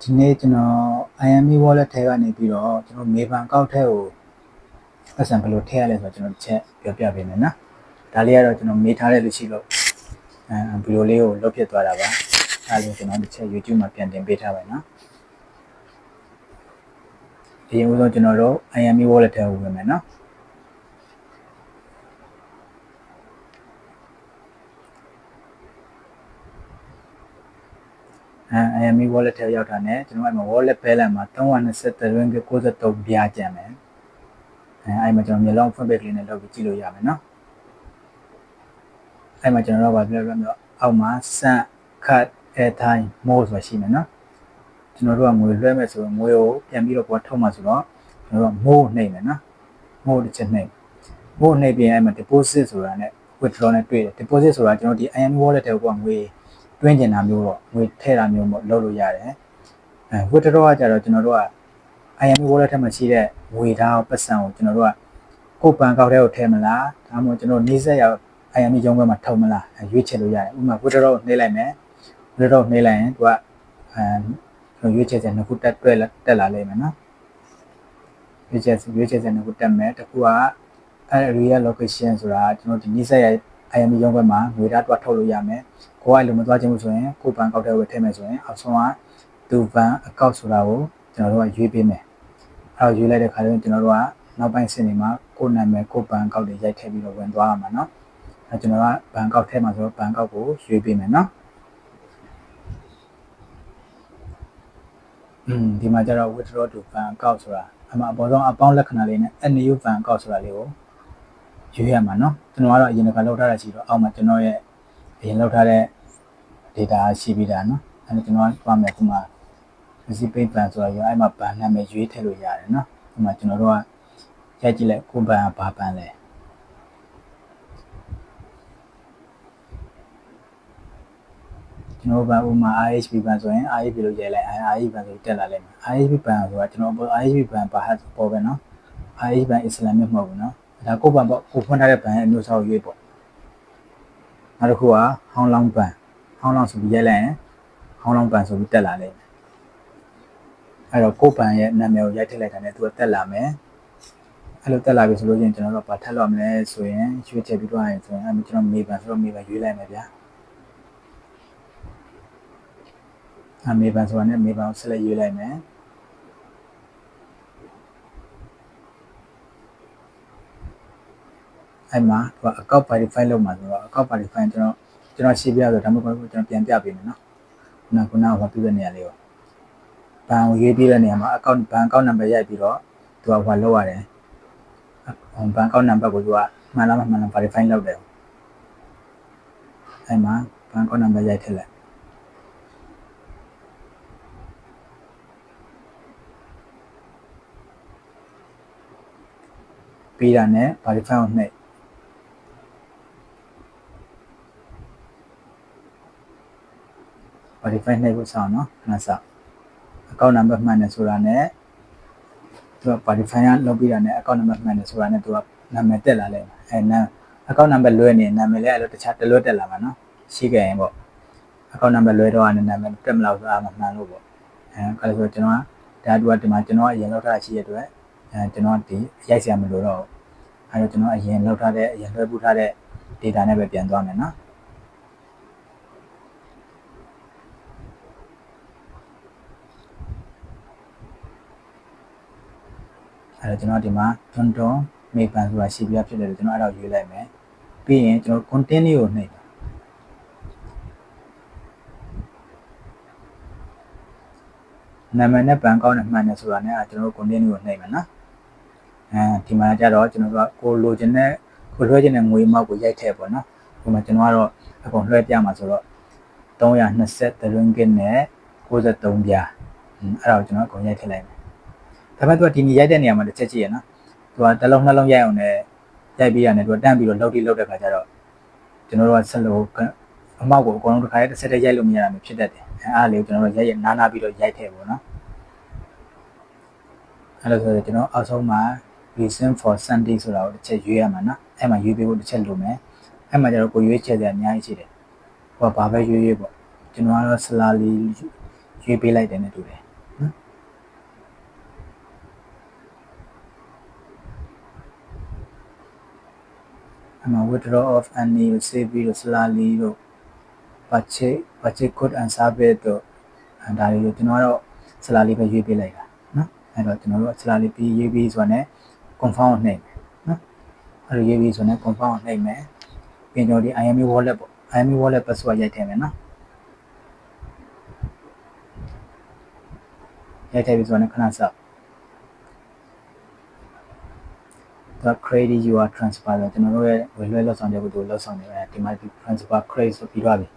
ဒီနေ့ကျွန်တော် IME wallet ထဲကနေပြီးတော့ကျွန်တော်မေဘန်ကောက်ထဲကိုပတ်စံဘယ်လိုထည့်ရလဲဆိုတော့ကျွန်တော်တစ်ချက်ပြောပြပေးမယ်နော်ဒါလေးကတော့ကျွန်တော်မေးထားတဲ့လူရှိလို့ဗီဒီယိုလေးကိုလုပ်ဖြစ်သွားတာပါအဲလိုကျွန်တော်တစ်ချက် YouTube မှာပြန်တင်ပေးထားပါနော်ဒီဥဆုံးကျွန်တော်တို့ IME wallet ထဲကိုဝင်မယ်နော်IME wallet ထဲရောက်တာနဲ့ကျွန်တော်အဲ့မှာ wallet balance မှာ323 ringgit 93ပြားကျန်မယ်အဲ့မှာကျွန်တော်မျိုးလုံးဖွင့်ပေးကလေးနဲ့လုပ်ပြီးကြည့်လို့ရမယ်နော်အဲ့မှာကျွန်တော်တို့ဗာပြောပြတော့အောက်မှာ send cut airtime mode ဆိုတာရှိမယ်နော်ကျွန်တော်တို့ကငွေလွှဲမယ်ဆိုတော့ငွေကိုပြန်ပြီးတော့ပေါ်ထုတ်မှာဆိုတော့ကျွန်တော်တို့ mode နှိပ်မယ်နော် mode တစ်ချက်နှိပ် mode နှိပ်ပြီးအဲ့မှာ deposit ဆိုတာနဲ့ withdraw နဲ့တွေ့တယ် deposit ဆိုတာကျွန်တော်ဒီ IME wallet ထဲကိုငွေတွင်းကျင်တာမျိုးတော့ငွေထည့်တာမျိုးပေါ့လုပ်လို့ရတယ်withdraw ကကြတော့ကျွန်တော်တို့က IME wallet ထဲမှာရှိတဲ့ငွေသားပတ်စံကိုကျွန်တော်တို့ကကိုယ်ပန်ကောက်ထဲကိုထည့်မလားဒါမှမဟုတ်ကျွန်တော်နေဆက်ရ IME ရုံးခွဲမှာထုတ်မလားရွေးချယ်လို့ရတယ်ဥပမာ withdraw ကိုနှိပ်လိုက်မယ် withdraw နှိပ်လိုက်ရင်သူကရွေးချယ်စရာနှစ်ခုတက်လာလိမ့်မယ်နော်ရွေးချယ်စရာနှစ်ခုတက်မယ်တစ်ခုက area location ဆိုတာကျွန်တော်ဒီနေဆက်ရ IME ရုံးခွဲမှာငွေသားတွားထုတ်လို့ရမယ်ကိုယ်ကလည်းမသွားခြင်းလို့ဆိုရင်ကိုယ်ပန်ကောက်ထဲကိုထည့်မယ်ဆိုရင်အောက်ဆုံးကသူပန်အကောက်ဆိုတာကိုကျွန်တော်တို့ကရွေးပေးမယ်အဲ့တော့ရွေးလိုက်တဲ့ခါကျရင်ကျွန်တော်တို့ကနောက်ပိုင်းစင်တွေမှာကိုယ်နာမည်ကိုယ်ပန်ကောက်တွေရိုက်ထည့်ပြီးတော့ဝင်သွားရမှာเนาะအဲကျွန်တော်ကဘန်ကောက်ထဲမှာဆိုတော့ဘန်ကောက်ကိုရွေးပေးမယ်เนาะဒီမှာကျတော့ withdraw to ဘန်ကောက်ဆိုတာအမှအပေါ်ဆုံးအပေါင်းလက္ခဏာလေးနဲ့ add new ဘန်ကောက်ဆိုတာလေးကိုရွေးရမှာเนาะကျွန်တော်ကတော့အရင်ကလောက်ထားတာရှိတော့အောက်မှာကျွန်တော်ရဲ့အရင်လောက်ထားတဲ့ data ရှိပြီးတာเนาะအဲဒါကျွန်တော်ကသွားမယ်ခုမှ receipt ban ဆိုတာရောအဲ့မှာဘန်နာမည်ရွေးထည့်လို့ရတယ်เนาะဒီမှာကျွန်တော်တို့ကရိုက်ကြည့်လိုက်ကိုဘန်ကဘာဘန်လဲကျွန်တော်ဘန်ဥမာ IHP ဘန်ဆိုရင် IHP လို့ရိုက်လိုက် IHP ဘန်ဆိုတက်လာလိမ့်မယ် IHP ဘန်ဆိုတာကျွန်တော် IHP ဘန်ဘာဟာပေါ်ပဲเนาะ IHP ဘန် Islamic မဟုတ်ဘူးเนาะဒါကိုဘန်ပေါ့ကိုဖွင့်ထားတဲ့ဘန်ရဲ့အမျိုးအစားကိုရွေးပေါ့နောက်တစ်ခုက Hong Long ဘန် Hong Long ဆိုပြီးရိုက်လိုက်ရင် Hong Long ဘန်ဆိုပြီးတက်လာလိမ့်မယ်အဲ့တော့ကိုဘန်ရဲ့နာမည်ကိုရိုက်ထည့်လိုက်တာနဲ့သူကတက်လာမယ်အဲ့လိုတက်လာပြီဆိုလို့ချင်းကျွန်တော်တို့ဘာထပ်လို့မလဲဆိုရင်ရွှေ့ချက်ပြီးတော့ရင်ဆိုရင်အဲ့ကျွန်တော်မေဘန်ဆိုတော့မေဘန်ရွေးလိုက်မယ်ဗျာမေဘန်ဆိုတာနဲ့မေဘန်ကိုဆက်လက်ရွေးလိုက်မယ်အဲ့မှာသူကအကောက် verify လုပ်မှာဆိုတော့အကောက် verify ကျွန်တော်ရှင်းပြဆိုဒါမှမဟုတ်ကျွန်တော်ပြန်ပြပေးမယ်နော်ခုနကဟောပြတဲ့နေရာလေးကိုဘန်ကိုရေးပြတဲ့နေရာမှာအကောက်ဘန်ကောက်နံပါတ်ရိုက်ပြီးတော့သူကဟောလောက်ရတယ်ဘန်ကောက်နံပါတ်ကိုသူကမှန်လားမမှန်လား verify လုပ်တယ်အဲ့မှာဘန်ကောက်နံပါတ်ရိုက်ထည့်လိုက်ပြီးတာနဲ့ verify ကိုနှိပ်verify နှိပ်ဖို့စောင့်နော်ခဏစောင့်အကောက်နံပါတ်မှန်တယ်ဆိုတာနဲ့သူက verify လုပ်ပြီးတာနဲ့အကောက်နံပါတ်မှန်တယ်ဆိုတာနဲ့သူကနာမည်တက်လာလိမ့်မယ်အဲနာအကောက်နံပါတ်လွဲနေနာမည်လည်းအဲ့လိုတခြားတလွဲတက်လာမှာနော်ရှိခဲ့ရင်ပေါ့အကောက်နံပါတ်လွဲတော့နာမည်တက်မလို့ဆိုတာမှမှန်လို့ပေါ့အဲဆိုကျွန်တော်ကဒါတူကဒီမှာကျွန်တော်အရင်လောက်ထားရှိရတဲ့အတွက်ကျွန်တော်ဒီရိုက်စရာမလိုတော့အဲတော့ကျွန်တော်အရင်လောက်ထားတဲ့အရင်လွှဲပူထားတဲ့ data နဲ့ပဲပြန်သွားမယ်နော်အဲ့တော့ကျွန်တော်ဒီမှာတွန်းတွန်းမေဘန်ဆိုတာရှိပြဖြစ်တယ်လို့ကျွန်တော်အဲ့ဒါရွေးလိုက်မယ်ပြီးရင်ကျွန်တော် continue ကိုနှိပ်နာမည်နဲ့ဘန်ကောက်နဲ့မှန်တယ်ဆိုတာနဲ့ကျွန်တော်တို့ continue ကိုနှိပ်မယ်နော်ဒီမှာကျတော့ကျွန်တော်တို့ကကိုလိုချင်တဲ့ကိုလွှဲချင်တဲ့ငွေအမောက်ကိုရိုက်ထည့်ပေါ့နော်ဒီမှာကျွန်တော်ကတော့အကုန်လွှဲပြမှာဆိုတော့323 ringgit နဲ့93ပြားအဲ့ဒါကိုကျွန်တော်အကုန်ရိုက်ထည့်လိုက်မယ်ဒါပေမဲ့သူကဒီနေ့ရိုက်တဲ့နေရာမှာတစ်ချက်ကြည့်ရနော်သူကတစ်လုံးနှလုံးရိုက်အောင်နဲ့ရိုက်ပြီးရတယ်သူကတန်းပြီးတော့လောက်တဲ့ခါကျတော့ကျွန်တော်တို့ကဆက်လို့အမောက်ကိုအကုန်လုံးတစ်ခါတည်းတစ်ဆက်တည်းရိုက်လို့မရတာမျိုးဖြစ်တတ်တယ်အားလေးကိုကျွန်တော်တို့ရိုက်နားပြီးတော့ရိုက်ထည့်ပေါ့နော်အဲ့လိုဆိုတော့ကျွန်တော်အောက်ဆုံးမှာ reason for Sunday ဆိုတာကိုတစ်ချက်ရွေးရမှာနော်အဲ့မှာရွေးပေးဖို့တစ်ချက်လိုမယ်အဲ့မှာကျတော့ကိုရွေးချက်စရာအများကြီးရှိတယ်ဟိုကဘာပဲရွေးပေါ့ကျွန်တော်ကတော့ salary ရွေးပေးလိုက်တယ်နဲ့တူတယ် withdrawal of any save ပြီးတော့ salary တို့ purchase good and service တို့ဒါတွေကျွန်တော်ကတော့ salary ပဲရွေးပေးလိုက်တာနော်အဲ့တော့ကျွန်တော်တို့ salary ပြီးရွေးပြီးဆိုတော့ confirm ကိုနှိပ်မယ်နော်အဲ့လိုရွေးပြီးဆိုတော့ confirm ကိုနှိပ်မယ်ပြီးတော့ဒီ IME wallet ပေါ့ IME wallet password ရိုက်ထည့်မယ်နော်ရိုက်ထည့်ပြီးဆိုတော့ခဏစောင့်credit your transfer ကျွန်တော်တို့ရဲ့ဝယ်လွှဲလောက်ဆောင်ချက်ကိုလောက်ဆောင်နေတယ်ဒီမှာ transfer credit ဆိုပြီးတော့ပြီ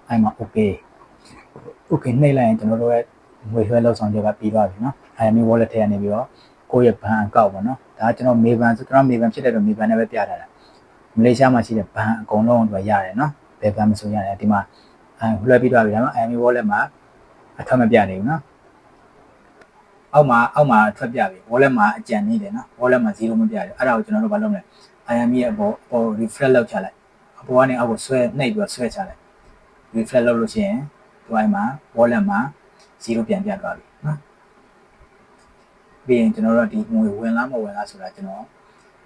အဲ့မှာ okay နှိပ်လိုက်ရင်ကျွန်တော်တို့ရဲ့ဝယ်လွှဲလောက်ဆောင်ချက်ကပြီးသွားပြီနော် IME wallet ထဲကနေပြီးတော့ကိုယ့်ရဲ့ဘဏ်အကောင့်ပေါ့နော်ဒါကျွန်တော်မေဘန်ဆိုကျွန်တော်မေဘန်ဖြစ်တဲ့တော့မေဘန်နဲ့ပဲပြထားတာမလေးရှားမှာရှိတဲ့ဘဏ်အကုန်လုံးတော့ရတယ်နော်ဘယ်ဘဏ်မဆိုရတယ်ဒီမှာလွှဲပြီးသွားပြီဒါမှ IME wallet မှာအထက်မပြနေဘူးနော်အောက်မှာထွက်ပြပြီ wallet မှာအကြံနေတယ်နော် wallet မှာ0မပြဘူးအဲ့ဒါကိုကျွန်တော်တို့ဘာလုပ်မလဲ IME ရဲ့အပေါ် refresh လုပ်ချလိုက်အပေါ်ကနေအောက်ကိုဆွဲနှိပ်ပြီးတော့ဆွဲချလိုက် refresh လုပ်လို့ရှိရင်ဒီအိမ်မှာ wallet မှာ0ပြန်ပြသွားပြီနော်ပြီးရင်ကျွန်တော်တို့ဒီငွေဝင်လားမဝင်လားဆိုတာကျွန်တော်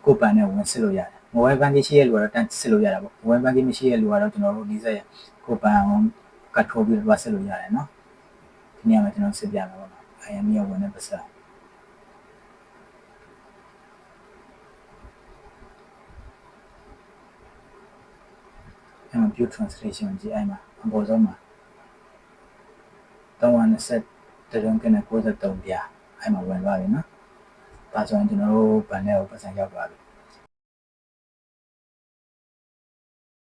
ကိုယ်ပန်နဲ့ဝင်စစ်လို့ရတယ် mobile banking ရှိရဲ့လူကတော့တန်းစစ်လို့ရတာပေါ့ mobile banking မရှိရဲ့လူကတော့ကျွန်တော်တို့ဒီစက်ကိုယ်ပန်အောင်ကတ်ထိုးပြီးတော့စစ်လို့ရတယ်နော်ဒီနေရာမှာကျွန်တော်စစ်ပြမယ်ပေါ့နော် IME ရဝင်တဲ့ပတ်စံအဲ့မှာ view translation ကြည့်အဲ့မှာအပေါ်ဆုံးမှာ320တရုံးကနေ93ပြအဲ့မှာဝင်သွားပြီနော်ဒါဆိုရင်ကျွန်တော်တို့ဘန်နဲ့ပတ်စံရောက်သွားပြီ